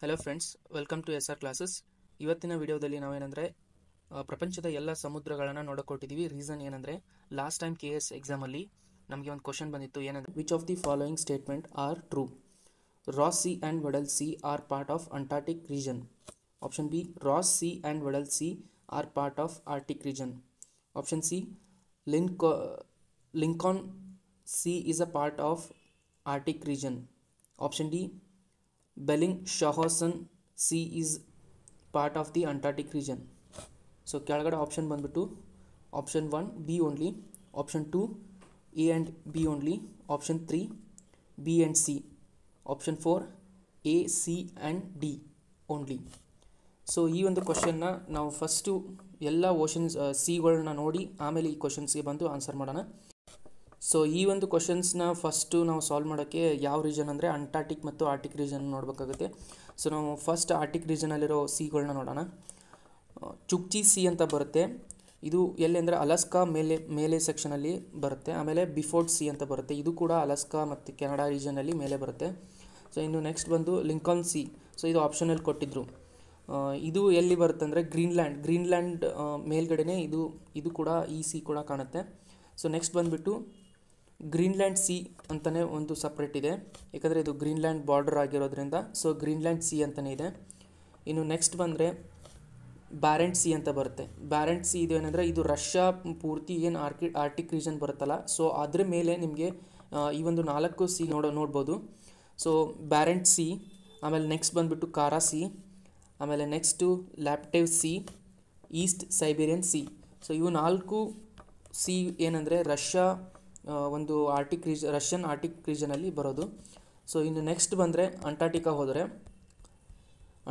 Hello friends, welcome to SR classes. ಇವತ್ತಿನ ವಿಡಿಯೋದಲ್ಲಿ ನಾವೇನಂದರೆ ಪ್ರಪಂಚದ ಎಲ್ಲ ಸಮುದ್ರಗಳನ್ನು ನೋಡಕೊಟ್ಟಿದ್ದೀವಿ. ರೀಸನ್ ಏನಂದರೆ ಲಾಸ್ಟ್ ಟೈಮ್ KS ಎಕ್ಸಾಮಲ್ಲಿ ನಮಗೆ ಒಂದು ಕ್ವಶನ್ ಬಂದಿತ್ತು. ಏನಂದರೆ which of the following statement are true? Ross sea and Weddell sea are part of Antarctic region. Option B, Ross sea and Weddell sea are part of Arctic region. Option C, Lincoln sea is a part of Arctic region. Option D, Bellingshausen Sea is part of the Antarctic region. So ಕೆಳಗಡೆ option ಬಂದ್ಬಿಟ್ಟು option 1 B only, option 2 A and B only, option 3 B and C, option 4 A C and D only. So ಈ ಒಂದು ಕ್ವಶನ್ನ ನಾವು first ಎಲ್ಲ oceans ಸಿಗಳನ್ನ ನೋಡಿ ಆಮೇಲೆ ಈ ಕ್ವಶನ್ಸ್ಗೆ ಬಂದು ಆನ್ಸರ್ ಮಾಡೋಣ. ಸೊ ಈ ಒಂದು ಕ್ವಶನ್ಸ್ನ ಫಸ್ಟು ನಾವು ಸಾಲ್ವ್ ಮಾಡೋಕ್ಕೆ ಯಾವ ರೀಜನ್ ಅಂದರೆ ಅಂಟಾರ್ಟಿಕ್ ಮತ್ತು ಆರ್ಟಿಕ್ ರೀಜನ್ ನೋಡಬೇಕಾಗುತ್ತೆ. ಸೊ ನಾವು ಫಸ್ಟ್ ಆರ್ಟಿಕ್ ರೀಜನಲ್ಲಿರೋ ಸಿಗಳನ್ನ ನೋಡೋಣ. ಚುಕ್ಚಿ ಸಿ ಅಂತ ಬರುತ್ತೆ. ಇದು ಎಲ್ಲಿ ಅಂದರೆ ಅಲಾಸ್ಕಾ ಮೇಲೆ ಸೆಕ್ಷನಲ್ಲಿ ಬರುತ್ತೆ. ಆಮೇಲೆ ಬಿಫೋರ್ಡ್ ಸಿ ಅಂತ ಬರುತ್ತೆ. ಇದು ಕೂಡ ಅಲಾಸ್ಕಾ ಮತ್ತು ಕೆನಡಾ ರೀಜನಲ್ಲಿ ಮೇಲೆ ಬರುತ್ತೆ. ಸೊ ಇನ್ನು ನೆಕ್ಸ್ಟ್ ಬಂದು ಲಿಂಕಾನ್ ಸಿ. ಸೊ ಇದು ಆಪ್ಷನಲ್ಲಿ ಕೊಟ್ಟಿದ್ದರು. ಇದು ಎಲ್ಲಿ ಬರುತ್ತೆ ಅಂದರೆ ಗ್ರೀನ್ಲ್ಯಾಂಡ್ ಮೇಲ್ಗಡೆನೇ ಇದು ಕೂಡ ಈ ಸಿ ಕೂಡ ಕಾಣುತ್ತೆ. ಸೊ ನೆಕ್ಸ್ಟ್ ಬಂದುಬಿಟ್ಟು ಗ್ರೀನ್ಲ್ಯಾಂಡ್ ಸಿ ಅಂತಲೇ ಒಂದು ಸಪ್ರೇಟ್ ಇದೆ, ಯಾಕಂದರೆ ಇದು ಗ್ರೀನ್ಲ್ಯಾಂಡ್ ಬಾರ್ಡರ್ ಆಗಿರೋದ್ರಿಂದ. ಸೊ ಗ್ರೀನ್ಲ್ಯಾಂಡ್ ಸಿ ಅಂತಲೇ ಇದೆ. ಇನ್ನು ನೆಕ್ಸ್ಟ್ ಬಂದರೆ ಬ್ಯಾರೆಂಟ್ ಸಿ ಅಂತ ಬರುತ್ತೆ. ಬ್ಯಾರೆಂಟ್ ಸಿ ಇದು ಏನಂದರೆ ಇದು ರಷ್ಯಾ ಪೂರ್ತಿ ಏನು ಆರ್ಟಿಕ್ ರೀಜನ್ ಬರುತ್ತಲ್ಲ, ಸೊ ಅದ್ರ ಮೇಲೆ ನಿಮಗೆ ಈ ಒಂದು 4 ಸಿ ನೋಡ್ಬೋದು. ಸೊ ಬ್ಯಾರೆಂಟ್ ಸಿ, ಆಮೇಲೆ ನೆಕ್ಸ್ಟ್ ಬಂದುಬಿಟ್ಟು ಕಾರಾ ಸಿ, ಆಮೇಲೆ next Laptev sea, East Siberian sea. So ಇವು 4 ಸಿ ಏನಂದರೆ ಒಂದು ರಷ್ಯನ್ ಆರ್ಟಿಕ್ ರೀಜನಲ್ಲಿ ಬರೋದು. ಸೊ ಇನ್ನು ನೆಕ್ಸ್ಟ್ ಬಂದರೆ ಅಂಟಾರ್ಟಿಕಾ ಹೋದರೆ,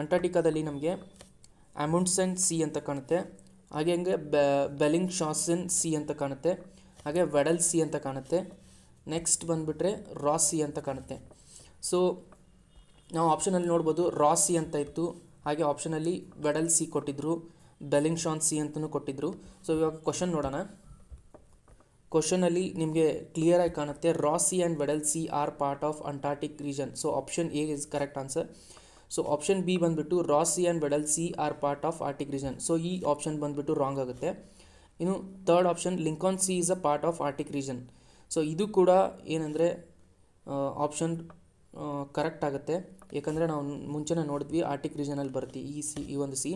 ಅಂಟಾರ್ಟಿಕಾದಲ್ಲಿ ನಮಗೆ ಅಮುಂಡ್ಸೆನ್ ಸಿ ಅಂತ ಕಾಣುತ್ತೆ. ಹಾಗೆ ಬೆಲ್ಲಿಂಗ್ಶಾಸೆನ್ ಸಿ ಅಂತ ಕಾಣುತ್ತೆ. ಹಾಗೆ ವೆಡಲ್ ಸಿ ಅಂತ ಕಾಣುತ್ತೆ. ನೆಕ್ಸ್ಟ್ ಬಂದುಬಿಟ್ರೆ ರಾಸ್ ಸಿ ಅಂತ ಕಾಣುತ್ತೆ. ಸೊ ನಾವು ಆಪ್ಷನಲ್ಲಿ ನೋಡ್ಬೋದು ರಾಸ್ ಸಿ ಅಂತ ಇತ್ತು. ಹಾಗೆ ಆಪ್ಷನಲ್ಲಿ ವೆಡಲ್ ಸಿ ಕೊಟ್ಟಿದ್ದರು, ಬೆಲ್ಲಿಂಗ್ಶಾನ್ ಸಿ ಅಂತಲೂ ಕೊಟ್ಟಿದ್ದರು. ಸೊ ಇವಾಗ ಕ್ವಶನ್ ನೋಡೋಣ. ಕ್ವಶನಲ್ಲಿ ನಿಮಗೆ ಕ್ಲಿಯರಾಗಿ ಕಾಣುತ್ತೆ Ross sea and Weddell sea are part of Antarctic region. So option A is correct answer. So option B ಬಂದುಬಿಟ್ಟು Ross sea and Weddell sea are part of Arctic region. So ಈ option ಬಂದುಬಿಟ್ಟು wrong ಆಗುತ್ತೆ. ಇನ್ನು third option Lincoln sea is a part of Arctic region. So ಇದು ಕೂಡ ಏನಂದರೆ option correct ಆಗುತ್ತೆ, ಯಾಕಂದರೆ ನಾವು ಮುಂಚೆನೇ ನೋಡಿದ್ವಿ ಆರ್ಟಿಕ್ ರೀಜನಲ್ಲಿ ಬರುತ್ತೆ ಈ ಒಂದು ಸಿ.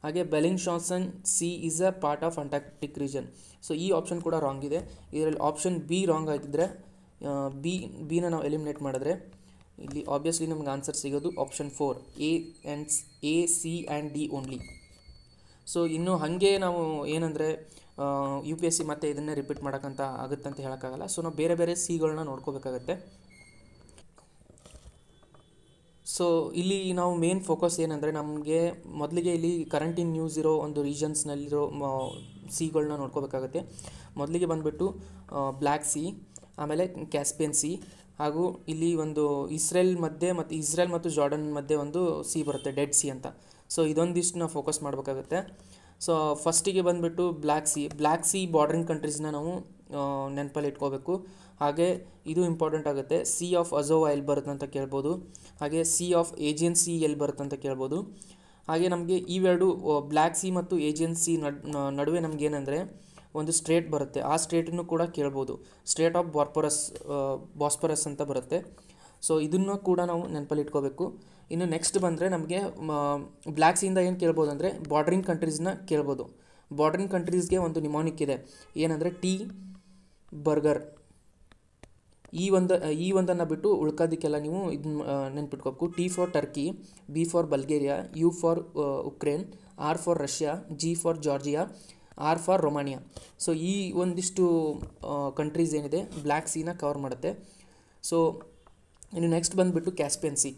ಹಾಗೆ Bellingshausen sea is a part of Antarctic region. So ಈ ಆಪ್ಷನ್ ಕೂಡ ರಾಂಗ್ ಇದೆ. ಇದರಲ್ಲಿ ಆಪ್ಷನ್ ಬಿ ರಾಂಗ್ ಆಗಿದ್ದರೆ ಬಿನ ನಾವು ಎಲಿಮಿನೇಟ್ ಮಾಡಿದ್ರೆ ಇಲ್ಲಿ ಆಬ್ವಿಯಸ್ಲಿ ನಮ್ಗೆ ಆನ್ಸರ್ ಸಿಗೋದು option 4 A C and D only. So ಇನ್ನು ಹಾಗೆ ನಾವು ಏನಂದರೆ UPSC ಮತ್ತೆ ಇದನ್ನೇ ರಿಪೀಟ್ ಮಾಡೋಕ್ಕಂತ ಆಗುತ್ತಂತ ಹೇಳೋಕ್ಕಾಗಲ್ಲ. ಸೊ ನಾವು ಬೇರೆ ಬೇರೆ ಸಿಗಳನ್ನ ನೋಡ್ಕೋಬೇಕಾಗತ್ತೆ. ಸೊ ಇಲ್ಲಿ ನಾವು ಮೇನ್ ಫೋಕಸ್ ಏನಂದರೆ ನಮಗೆ ಮೊದಲಿಗೆ ಇಲ್ಲಿ ಕರೆಂಟ್ ಇನ್ ನ್ಯೂಸ್ ಇರೋ ಒಂದು ರೀಜನ್ಸ್ನಲ್ಲಿರೋ ಸಿಗಳನ್ನ ನೋಡ್ಕೋಬೇಕಾಗತ್ತೆ. ಮೊದಲಿಗೆ ಬಂದುಬಿಟ್ಟು ಬ್ಲ್ಯಾಕ್ ಸಿ, ಆಮೇಲೆ ಕ್ಯಾಸ್ಪಿಯನ್ ಸಿ, ಹಾಗೂ ಇಲ್ಲಿ ಒಂದು ಇಸ್ರೇಲ್ ಮತ್ತು ಜಾರ್ಡನ್ ಮಧ್ಯೆ ಒಂದು ಸಿ ಬರುತ್ತೆ, ಡೆಡ್ ಸಿ ಅಂತ. ಸೊ ಇದೊಂದಿಷ್ಟು ನಾವು ಫೋಕಸ್ ಮಾಡಬೇಕಾಗುತ್ತೆ. ಸೊ ಫಸ್ಟಿಗೆ ಬಂದುಬಿಟ್ಟು ಬ್ಲ್ಯಾಕ್ ಸಿ ಬಾರ್ಡರಿಂಗ್ ಕಂಟ್ರೀಸ್ನ ನಾವು ನೆನಪಲ್ಲಿ ಇಟ್ಕೋಬೇಕು. ಹಾಗೆ ಇದು ಇಂಪಾರ್ಟೆಂಟ್ ಆಗುತ್ತೆ. ಸಿ ಆಫ್ ಅಜೋವಾ ಎಲ್ಲಿ ಬರುತ್ತೆ ಅಂತ ಕೇಳ್ಬೋದು. ಹಾಗೆ ಸಿ ಆಫ್ ಏಜಿಯನ್ ಸಿ ಎಲ್ಲಿ ಬರುತ್ತೆ ಅಂತ ಕೇಳ್ಬೋದು. ಹಾಗೆ ನಮಗೆ ಇವೆರಡು ಬ್ಲ್ಯಾಕ್ ಸಿ ಮತ್ತು ಏಜಿಯನ್ ಸಿ ನಡುವೆ ನಮಗೇನೆಂದರೆ ಒಂದು ಸ್ಟ್ರೇಟ್ ಬರುತ್ತೆ. ಆ ಸ್ಟ್ರೇಟನ್ನು ಕೂಡ ಕೇಳ್ಬೋದು. ಸ್ಟ್ರೇಟ್ ಆಫ್ ಬಾಸ್ಪರಸ್ ಅಂತ ಬರುತ್ತೆ. ಸೊ ಇದನ್ನು ಕೂಡ ನಾವು ನೆನಪಲ್ಲಿ ಇಟ್ಕೋಬೇಕು. ಇನ್ನು ನೆಕ್ಸ್ಟ್ ಬಂದರೆ ನಮಗೆ ಬ್ಲ್ಯಾಕ್ ಸಿಯಿಂದ ಏನು ಕೇಳ್ಬೋದು ಅಂದರೆ ಬಾರ್ಡರಿಂಗ್ ಕಂಟ್ರೀಸ್ನ ಕೇಳ್ಬೋದು. ಬಾರ್ಡರಿಂಗ್ ಕಂಟ್ರೀಸ್ಗೆ ಒಂದು ನಿಮೋನಿಕ್ ಇದೆ, ಏನಂದರೆ ಟಿ ಬರ್ಗರ್. ಈ ಒಂದನ್ನು ಬಿಟ್ಟು ಉಳ್ಕೋದಕ್ಕೆಲ್ಲ ನೀವು ಇದನ್ನ ನೆನ್ಪಿಟ್ಕೋಬೇಕು. T for Turkey, B for Bulgaria, U for Ukraine, R for Russia, G for Georgia, R for Romania. So ಈ ಒಂದಿಷ್ಟು ಕಂಟ್ರೀಸ್ ಏನಿದೆ ಬ್ಲ್ಯಾಕ್ ಸಿನ ಕವರ್ ಮಾಡುತ್ತೆ. ಸೊ ಇನ್ನು ನೆಕ್ಸ್ಟ್ ಬಂದುಬಿಟ್ಟು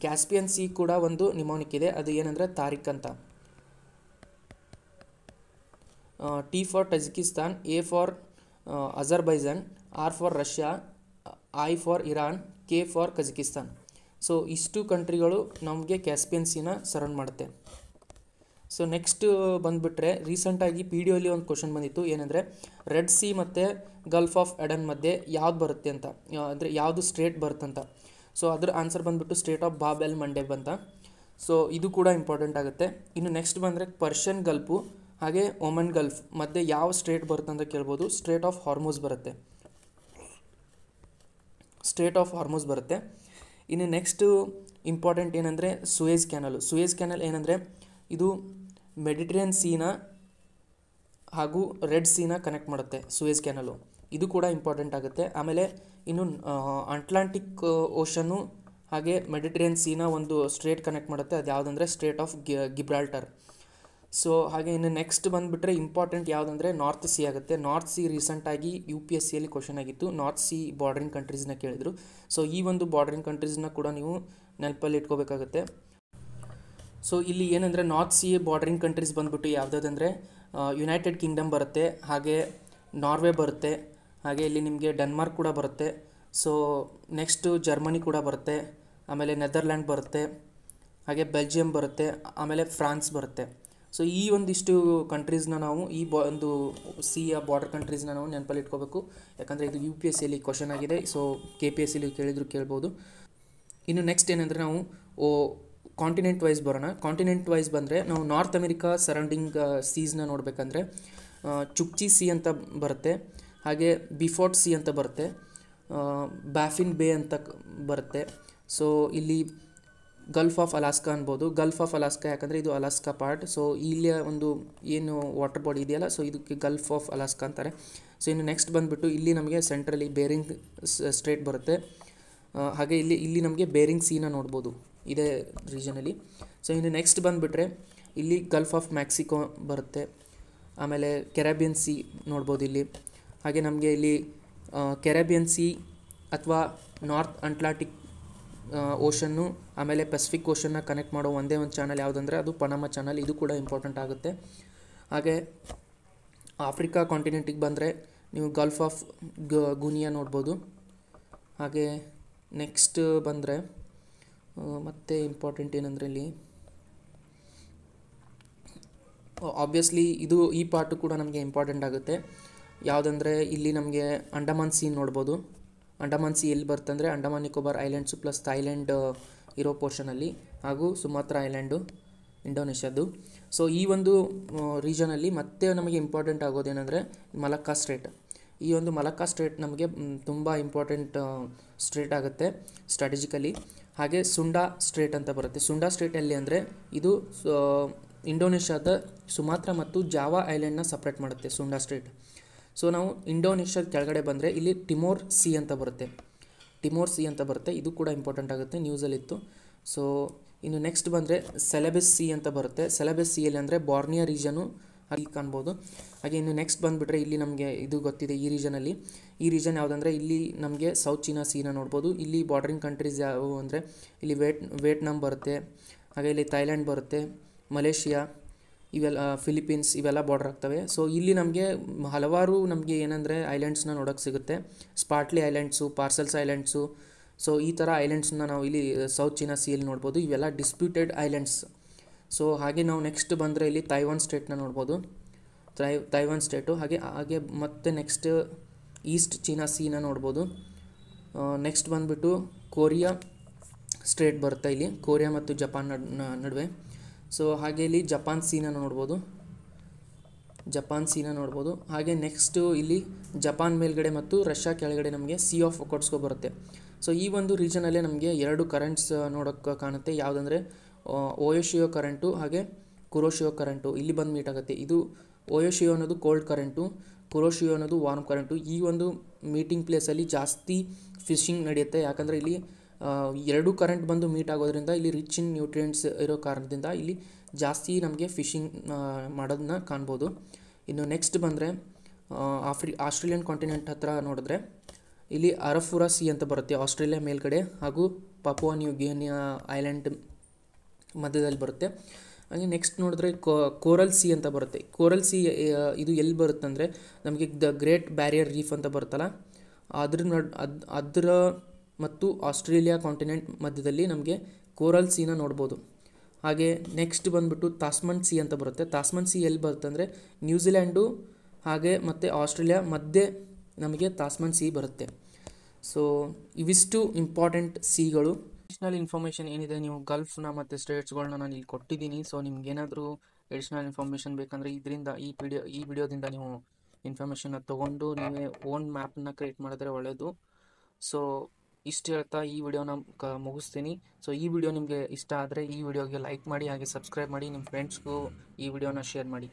ಕ್ಯಾಸ್ಪಿಯನ್ ಸಿ ಕೂಡ ಒಂದು ನಿಮೋನಿಕ್ ಇದೆ, ಅದು ಏನಂದರೆ ತಾರಿಕ್ ಅಂತ. T for Tajikistan, A for Azerbaijan, R for Russia, I for Iran, K for Kazakhstan. So ಇಷ್ಟು ಕಂಟ್ರಿಗಳು ನಮಗೆ ಕ್ಯಾಸ್ಪಿಯನ್ ಸಿನ ಸರೌಂಡ್ ಮಾಡುತ್ತೆ. ಸೊ ನೆಕ್ಸ್ಟ್ ಬಂದುಬಿಟ್ರೆ ರೀಸೆಂಟಾಗಿ PDOಲ್ಲಿ ಒಂದು ಕ್ವಶನ್ ಬಂದಿತ್ತು, ಏನಂದರೆ ರೆಡ್ ಸಿ ಮತ್ತು ಗಲ್ಫ್ ಆಫ್ ಎಡನ್ ಮಧ್ಯೆ ಯಾವ್ದು ಬರುತ್ತೆ ಅಂತ, ಅಂದರೆ ಯಾವುದು ಸ್ಟ್ರೇಟ್ ಬರುತ್ತಂತ. ಸೊ ಅದ್ರ ಆನ್ಸರ್ ಬಂದುಬಿಟ್ಟು ಸ್ಟೇಟ್ ಆಫ್ ಬಾಬ್ ಎಲ್ ಮಂಡೆಬ್ ಅಂತ. ಸೊ ಇದು ಕೂಡ ಇಂಪಾರ್ಟೆಂಟ್ ಆಗುತ್ತೆ. ಇನ್ನು ನೆಕ್ಸ್ಟ್ ಬಂದರೆ ಪರ್ಷಿಯನ್ ಗಲ್ಫು ಹಾಗೆ ಒಮನ್ ಗಲ್ಫ್ ಮಧ್ಯೆ ಯಾವ ಸ್ಟ್ರೇಟ್ ಬರುತ್ತೆ ಅಂತ ಕೇಳ್ಬೋದು. ಸ್ಟ್ರೇಟ್ ಆಫ್ ಹಾರ್ಮುಜ್ ಬರುತ್ತೆ. ಸ್ಟ್ರೇಟ್ ಆಫ್ ಹಾರ್ಮುಜ್ ಬರುತ್ತೆ. ಇನ್ನು ನೆಕ್ಸ್ಟು ಇಂಪಾರ್ಟೆಂಟ್ ಏನಂದರೆ ಸುಯೇಜ್ ಕ್ಯಾನಲ್. ಸುಯೇಜ್ ಕ್ಯಾನಲ್ ಏನಂದರೆ ಇದು ಮೆಡಿಟರೇನಿಯನ್ ಸೀನ ಹಾಗೂ ರೆಡ್ ಸೀನ ಕನೆಕ್ಟ್ ಮಾಡುತ್ತೆ ಸುಯೇಜ್ ಕ್ಯಾನಲು. ಇದು ಕೂಡ ಇಂಪಾರ್ಟೆಂಟ್ ಆಗುತ್ತೆ. ಆಮೇಲೆ ಇನ್ನು ಅಟ್ಲಾಂಟಿಕ್ ಓಷನ್ನು ಹಾಗೆ ಮೆಡಿಟರೇನಿಯನ್ ಸೀನ ಒಂದು ಸ್ಟ್ರೇಟ್ ಕನೆಕ್ಟ್ ಮಾಡುತ್ತೆ. ಅದು ಯಾವುದಂದರೆ ಸ್ಟ್ರೇಟ್ ಆಫ್ ಗಿಬ್ರಾಲ್ಟರ್. ಸೊ ಹಾಗೆ ಇನ್ನು ನೆಕ್ಸ್ಟ್ ಬಂದುಬಿಟ್ರೆ ಇಂಪಾರ್ಟೆಂಟ್ ಯಾವುದಂದರೆ ನಾರ್ತ್ ಸಿ ಆಗುತ್ತೆ. ನಾರ್ತ್ ಸಿ ರೀಸೆಂಟಾಗಿ UPSCಯಲ್ಲಿ ಕ್ವಶನ್ ಆಗಿತ್ತು. ನಾರ್ತ್ ಸಿ ಬಾರ್ಡರಿಂಗ್ ಕಂಟ್ರೀಸ್ನ ಕೇಳಿದರು. ಸೊ ಈ ಒಂದು ಬಾರ್ಡರಿಂಗ್ ಕಂಟ್ರೀಸ್ನ ಕೂಡ ನೀವು ನೆನಪಲ್ಲಿ ಇಟ್ಕೋಬೇಕಾಗುತ್ತೆ. ಸೊ ಇಲ್ಲಿ ಏನಂದರೆ ನಾರ್ತ್ ಸಿ ಬಾರ್ಡರಿಂಗ್ ಕಂಟ್ರೀಸ್ ಬಂದ್ಬಿಟ್ಟು ಯಾವುದಾದಂದರೆ ಯುನೈಟೆಡ್ ಕಿಂಗ್ಡಮ್ ಬರುತ್ತೆ, ಹಾಗೆ ನಾರ್ವೆ ಬರುತ್ತೆ, ಹಾಗೆ ಇಲ್ಲಿ ನಿಮಗೆ ಡೆನ್ಮಾರ್ಕ್ ಕೂಡ ಬರುತ್ತೆ. ಸೊ ನೆಕ್ಸ್ಟು ಜರ್ಮನಿ ಕೂಡ ಬರುತ್ತೆ, ಆಮೇಲೆ ನೆದರ್ಲ್ಯಾಂಡ್ ಬರುತ್ತೆ, ಹಾಗೆ ಬೆಲ್ಜಿಯಂ ಬರುತ್ತೆ, ಆಮೇಲೆ ಫ್ರಾನ್ಸ್ ಬರುತ್ತೆ. ಸೊ ಈ ಒಂದಿಷ್ಟು ಕಂಟ್ರೀಸ್ನ ನಾವು ಈ ಒಂದು ಸಿಯ ಬಾರ್ಡರ್ ಕಂಟ್ರೀಸ್ನ ನಾವು ನೆನಪಲ್ಲಿ ಇಟ್ಕೋಬೇಕು. ಯಾಕಂದರೆ ಇದು UPSCಯಲ್ಲಿ ಕ್ವಶನ್ ಆಗಿದೆ. ಸೊ KPSCಯಲ್ಲಿ ಕೇಳ್ಬೋದು. ಇನ್ನು ನೆಕ್ಸ್ಟ್ ಏನಂದರೆ ನಾವು ಕಾಂಟಿನೆಂಟ್ ವೈಸ್ ಬರೋಣ. ಕಾಂಟಿನೆಂಟ್ ವೈಸ್ ಬಂದರೆ ನಾವು ನಾರ್ತ್ ಅಮೆರಿಕಾ ಸರೌಂಡಿಂಗ್ ಸೀಸ್ನ ನೋಡಬೇಕಂದ್ರೆ ಚುಕ್ಚಿ ಸಿ ಅಂತ ಬರುತ್ತೆ, ಹಾಗೆ ಬಿಫೋರ್ಟ್ ಸಿ ಅಂತ ಬರುತ್ತೆ, ಬ್ಯಾಫಿನ್ ಬೇ ಅಂತ ಬರುತ್ತೆ. ಸೊ ಇಲ್ಲಿ ಗಲ್ಫ್ ಆಫ್ ಅಲಾಸ್ಕಾ ಅನ್ಬೋದು. ಗಲ್ಫ್ ಆಫ್ ಅಲಾಸ್ಕಾ ಯಾಕಂದರೆ ಇದು ಅಲಾಸ್ಕಾ ಪಾರ್ಟ್. ಸೊ ಇಲ್ಲಿಯ ಒಂದು ಏನು ವಾಟರ್ ಬಾಡಿ ಇದೆಯಲ್ಲ, ಸೊ ಇದಕ್ಕೆ ಗಲ್ಫ್ ಆಫ್ ಅಲಾಸ್ಕಾ ಅಂತಾರೆ. ಸೊ ಇನ್ನು ನೆಕ್ಸ್ಟ್ ಬಂದುಬಿಟ್ಟು ಇಲ್ಲಿ ನಮಗೆ ಸೆಂಟ್ರಲ್ಲಿ ಬೇರಿಂಗ್ ಸ್ಟ್ರೇಟ್ ಬರುತ್ತೆ, ಹಾಗೆ ಇಲ್ಲಿ ನಮಗೆ ಬೇರಿಂಗ್ ಸೀನ ನೋಡ್ಬೋದು ಇದೇ ರೀಜನಲ್ಲಿ. ಸೊ ಇನ್ನು ನೆಕ್ಸ್ಟ್ ಬಂದುಬಿಟ್ರೆ ಇಲ್ಲಿ ಗಲ್ಫ್ ಆಫ್ ಮ್ಯಾಕ್ಸಿಕೋ ಬರುತ್ತೆ, ಆಮೇಲೆ ಕೆರಾಬಿಯನ್ ಸಿ ನೋಡ್ಬೋದು ಇಲ್ಲಿ. ಹಾಗೆ ನಮಗೆ ಇಲ್ಲಿ ಕೆರಾಬಿಯನ್ ಸಿ ಅಥವಾ ನಾರ್ತ್ ಅಟ್ಲಾಂಟಿಕ್ ಓಷನ್ನು ಆಮೇಲೆ ಪೆಸಿಫಿಕ್ ಓಷನ್ನ ಕನೆಕ್ಟ್ ಮಾಡೋ ಒಂದೇ ಒಂದು ಚಾನಲ್ ಯಾವುದಂದರೆ ಅದು ಪನಾಮ ಚಾನಲ್. ಇದು ಕೂಡ ಇಂಪಾರ್ಟೆಂಟ್ ಆಗುತ್ತೆ. ಹಾಗೆ ಆಫ್ರಿಕಾ ಕಾಂಟಿನೆಂಟಿಗೆ ಬಂದರೆ ನೀವು ಗಲ್ಫ್ ಆಫ್ ಗುನಿಯಾ ನೋಡ್ಬೋದು. ಹಾಗೆ ನೆಕ್ಸ್ಟ್ ಬಂದರೆ ಮತ್ತು ಇಂಪಾರ್ಟೆಂಟ್ ಏನಂದರೆ ಇಲ್ಲಿ ಆಬ್ವಿಯಸ್ಲಿ ಈ ಪಾರ್ಟು ಕೂಡ ನಮಗೆ ಇಂಪಾರ್ಟೆಂಟ್ ಆಗುತ್ತೆ. ಯಾವುದಂದರೆ ಇಲ್ಲಿ ನಮಗೆ ಅಂಡಮಾನ್ ಸಿ ನೋಡ್ಬೋದು. ಅಂಡಮಾನ್ ಸಿ ಎಲ್ಲಿ ಬರ್ತಂದರೆ Andaman Nicobar islands plus Thailand ಇರೋ ಪೋರ್ಷನಲ್ಲಿ, ಹಾಗೂ ಸುಮಾತ್ರ ಐಲ್ಯಾಂಡು ಇಂಡೋನೇಷ್ಯಾದ್ದು. ಸೊ ಈ ಒಂದು ರೀಜನಲ್ಲಿ ಮತ್ತೆ ನಮಗೆ ಇಂಪಾರ್ಟೆಂಟ್ ಆಗೋದೇನೆಂದರೆ ಮಲಕ್ಕಾ ಸ್ಟ್ರೇಟ್. ಈ ಒಂದು ಮಲಕ್ಕಾ ಸ್ಟ್ರೇಟ್ ನಮಗೆ ತುಂಬ ಇಂಪಾರ್ಟೆಂಟ್ ಸ್ಟ್ರೇಟ್ ಆಗುತ್ತೆ ಸ್ಟ್ರಾಟಜಿಕಲಿ. ಹಾಗೆ ಸುಂಡಾ ಸ್ಟ್ರೇಟ್ ಅಂತ ಬರುತ್ತೆ. ಸುಂಡಾ ಸ್ಟ್ರೇಟ್ ಎಲ್ಲಿ ಅಂದರೆ ಇದು ಇಂಡೋನೇಷ್ಯಾದ ಸುಮಾತ್ರ ಮತ್ತು ಜಾವಾ ಐಲ್ಯಾಂಡ್ನ ಸಪ್ರೇಟ್ ಮಾಡುತ್ತೆ ಸುಂಡಾ ಸ್ಟ್ರೇಟ್. ಸೊ ನಾವು ಇಂಡೋನೇಷ್ಯಾದ ಕೆಳಗಡೆ ಬಂದರೆ ಇಲ್ಲಿ ಟಿಮೋರ್ ಸಿ ಅಂತ ಬರುತ್ತೆ. ಟಿಮೋರ್ ಸಿ ಅಂತ ಬರುತ್ತೆ. ಇದು ಕೂಡ ಇಂಪಾರ್ಟೆಂಟ್ ಆಗುತ್ತೆ, ನ್ಯೂಸಲ್ಲಿತ್ತು. ಸೊ ಇನ್ನು ನೆಕ್ಸ್ಟ್ ಬಂದರೆ ಸೆಲೆಬಸ್ ಸಿ ಅಂತ ಬರುತ್ತೆ. ಸೆಲೆಬಸ್ ಸಿಯಲ್ಲಿ ಅಂದರೆ ಬಾರ್ನಿಯಾ ರೀಜನು ಅಲ್ಲಿ ಕಾಣ್ಬೋದು. ಹಾಗೆ ಇನ್ನು ನೆಕ್ಸ್ಟ್ ಬಂದುಬಿಟ್ರೆ ಇಲ್ಲಿ ನಮಗೆ ಇದು ಗೊತ್ತಿದೆ ಈ ರೀಜನಲ್ಲಿ. ಈ ರೀಜನ್ ಯಾವುದಂದರೆ ಇಲ್ಲಿ ನಮಗೆ ಸೌತ್ ಚೀನಾ ಸೀನ ನೋಡ್ಬೋದು. ಇಲ್ಲಿ ಬಾರ್ಡರಿಂಗ್ ಕಂಟ್ರೀಸ್ ಯಾವುವು ಅಂದರೆ ಇಲ್ಲಿ ವಿಯೆಟ್ನಾಂ ಬರುತ್ತೆ, ಹಾಗೆ ಇಲ್ಲಿ ಥೈಲ್ಯಾಂಡ್ ಬರುತ್ತೆ, ಮಲೇಷಿಯಾ ಇವೆಲ್ಲ, ಫಿಲಿಪೀನ್ಸ್ ಇವೆಲ್ಲ ಬಾರ್ಡರ್ ಆಗ್ತವೆ. ಸೊ ಇಲ್ಲಿ ನಮಗೆ ಹಲವಾರು ನಮಗೆ ಏನಂದರೆ ಐಲ್ಯಾಂಡ್ಸ್ನ ನೋಡೋಕ್ಕೆ ಸಿಗುತ್ತೆ. ಸ್ಪಾರ್ಟ್ಲಿ ಐಲ್ಯಾಂಡ್ಸು, ಪಾರ್ಸೆಲ್ಸ್ ಐಲ್ಯಾಂಡ್ಸು. ಸೊ ಈ ಥರ ಐಲ್ಯಾಂಡ್ಸನ್ನ ನಾವು ಇಲ್ಲಿ ಸೌತ್ ಚೀನಾ ಸಿಯಲ್ಲಿ ನೋಡ್ಬೋದು. ಇವೆಲ್ಲ ಡಿಸ್ಪ್ಯೂಟೆಡ್ ಐಲ್ಯಾಂಡ್ಸ್. ಸೊ ಹಾಗೆ ನಾವು ನೆಕ್ಸ್ಟ್ ಬಂದರೆ ಇಲ್ಲಿ ತೈವಾನ್ ಸ್ಟೇಟ್ನ ನೋಡ್ಬೋದು, ತೈವಾನ್ ಸ್ಟೇಟು. ಹಾಗೆ ಮತ್ತೆ ನೆಕ್ಸ್ಟ್ ಈಸ್ಟ್ ಚೀನಾ ಸೀನ ನೋಡ್ಬೋದು. ನೆಕ್ಸ್ಟ್ ಬಂದುಬಿಟ್ಟು ಕೊರಿಯಾ ಸ್ಟ್ರೇಟ್ ಬರುತ್ತೆ ಇಲ್ಲಿ, ಕೊರಿಯಾ ಮತ್ತು ಜಪಾನ್ ನಡುವೆ. ಸೊ ಹಾಗೆ ಇಲ್ಲಿ ಜಪಾನ್ ಸೀನ ನೋಡ್ಬೋದು. ಹಾಗೆ ನೆಕ್ಸ್ಟು ಇಲ್ಲಿ ಜಪಾನ್ ಮೇಲ್ಗಡೆ ಮತ್ತು ರಷ್ಯಾ ಕೆಳಗಡೆ ನಮಗೆ ಸಿ ಆಫ್ ಒಕೊಟ್ಸ್ಕೋ ಬರುತ್ತೆ. ಸೊ ಈ ಒಂದು ರೀಜನಲ್ಲೇ ನಮಗೆ ಎರಡು ಕರೆಂಟ್ಸ್ ನೋಡೋಕ್ಕೆ ಕಾಣುತ್ತೆ. ಯಾವುದಂದರೆ ಓಯೋಶಿಯೋ ಕರೆಂಟು ಹಾಗೆ ಕುರೋಶಿಯೋ ಕರೆಂಟು ಇಲ್ಲಿ ಬಂದು ಮೀಟ್ ಆಗುತ್ತೆ. ಇದು ಓಯೋಶಿಯೋ ಅನ್ನೋದು ಕೋಲ್ಡ್ ಕರೆಂಟು, ಕುರೋಶಿಯೋ ಅನ್ನೋದು ವಾರ್ಮ್ ಕರೆಂಟು. ಈ ಒಂದು ಮೀಟಿಂಗ್ ಪ್ಲೇಸಲ್ಲಿ ಜಾಸ್ತಿ ಫಿಶಿಂಗ್ ನಡೆಯುತ್ತೆ. ಯಾಕಂದರೆ ಇಲ್ಲಿ ಎರಡು ಕರೆಂಟ್ ಬಂದು ಮೀಟ್ ಆಗೋದ್ರಿಂದ ಇಲ್ಲಿ ರಿಚ್ ಇನ್ ನ್ಯೂಟ್ರಿಯೆಂಟ್ಸ್ ಇರೋ ಕಾರಣದಿಂದ ಇಲ್ಲಿ ಜಾಸ್ತಿ ನಮಗೆ ಫಿಶಿಂಗ್ ಮಾಡೋದನ್ನ ಕಾಣ್ಬೋದು. ಇನ್ನು ನೆಕ್ಸ್ಟ್ ಬಂದರೆ ಆಸ್ಟ್ರೇಲಿಯನ್ ಕಾಂಟಿನೆಂಟ್ ಹತ್ರ ನೋಡಿದ್ರೆ ಇಲ್ಲಿ ಅರಫುರಾ ಸಿ ಅಂತ ಬರುತ್ತೆ ಆಸ್ಟ್ರೇಲಿಯಾ ಮೇಲ್ಗಡೆ, ಹಾಗೂ ಪಪುವಾ ನ್ಯೂ ಗಿನಿಯಾ ಐಲ್ಯಾಂಡ್ ಮಧ್ಯದಲ್ಲಿ ಬರುತ್ತೆ. ಹಾಗೆ ನೆಕ್ಸ್ಟ್ ನೋಡಿದ್ರೆ ಕೋರಲ್ ಸಿ ಅಂತ ಬರುತ್ತೆ. ಕೋರಲ್ ಸಿ ಇದು ಎಲ್ಲಿ ಬರುತ್ತೆ ಅಂದರೆ ನಮಗೆ ದ ಗ್ರೇಟ್ ಬ್ಯಾರಿಯರ್ ರೀಫ್ ಅಂತ ಬರುತ್ತಲ್ಲ ಅದರ ಮತ್ತು ಆಸ್ಟ್ರೇಲಿಯಾ ಕಾಂಟಿನೆಂಟ್ ಮಧ್ಯದಲ್ಲಿ ನಮಗೆ ಕೋರಲ್ ಸೀನ ನೋಡ್ಬೋದು. ಹಾಗೆ ನೆಕ್ಸ್ಟ್ ಬಂದುಬಿಟ್ಟು ತಾಸ್ಮನ್ ಸಿ ಅಂತ ಬರುತ್ತೆ. ತಾಸ್ಮನ್ ಸಿ ಎಲ್ಲಿ ಬರುತ್ತೆ ಅಂದರೆ ನ್ಯೂಜಿಲ್ಯಾಂಡು ಹಾಗೆ ಮತ್ತು ಆಸ್ಟ್ರೇಲಿಯಾ ಮಧ್ಯೆ ನಮಗೆ ತಾಸ್ಮನ್ ಸಿ ಬರುತ್ತೆ. ಸೊ ಇವಿಷ್ಟು ಇಂಪಾರ್ಟೆಂಟ್ ಸಿಗಳು ಅಡಿಷ್ನಲ್ ಇನ್ಫಾರ್ಮೇಷನ್ ಏನಿದೆ, ನೀವು ಗಲ್ಫ್ನ ಮತ್ತು ಸ್ಟೇಟ್ಸ್ಗಳನ್ನ ನಾನು ಇಲ್ಲಿ ಕೊಟ್ಟಿದ್ದೀನಿ. ಸೊ ನಿಮ್ಗೇನಾದರೂ ಅಡಿಷ್ನಲ್ ಇನ್ಫಾರ್ಮೇಷನ್ ಬೇಕಂದರೆ ಇದರಿಂದ ಈ ವಿಡಿಯೋದಿಂದ ನೀವು ಇನ್ಫಾರ್ಮೇಷನ್ನ ತೊಗೊಂಡು ನೀವೇ ಓನ್ ಮ್ಯಾಪನ್ನ ಕ್ರಿಯೇಟ್ ಮಾಡಿದ್ರೆ ಒಳ್ಳೆಯದು. ಸೊ ಇಷ್ಟು ಹೇಳ್ತಾ ಈ ವಿಡಿಯೋನ ಮುಗಿಸ್ತೀನಿ. ಸೊ ಈ ವಿಡಿಯೋ ನಿಮಗೆ ಇಷ್ಟ ಆದರೆ ಈ ವಿಡಿಯೋಗೆ ಲೈಕ್ ಮಾಡಿ, ಹಾಗೆ ಸಬ್ಸ್ಕ್ರೈಬ್ ಮಾಡಿ, ನಿಮ್ಮ ಫ್ರೆಂಡ್ಸ್ಗೂ ಈ ವಿಡಿಯೋನ ಶೇರ್ ಮಾಡಿ.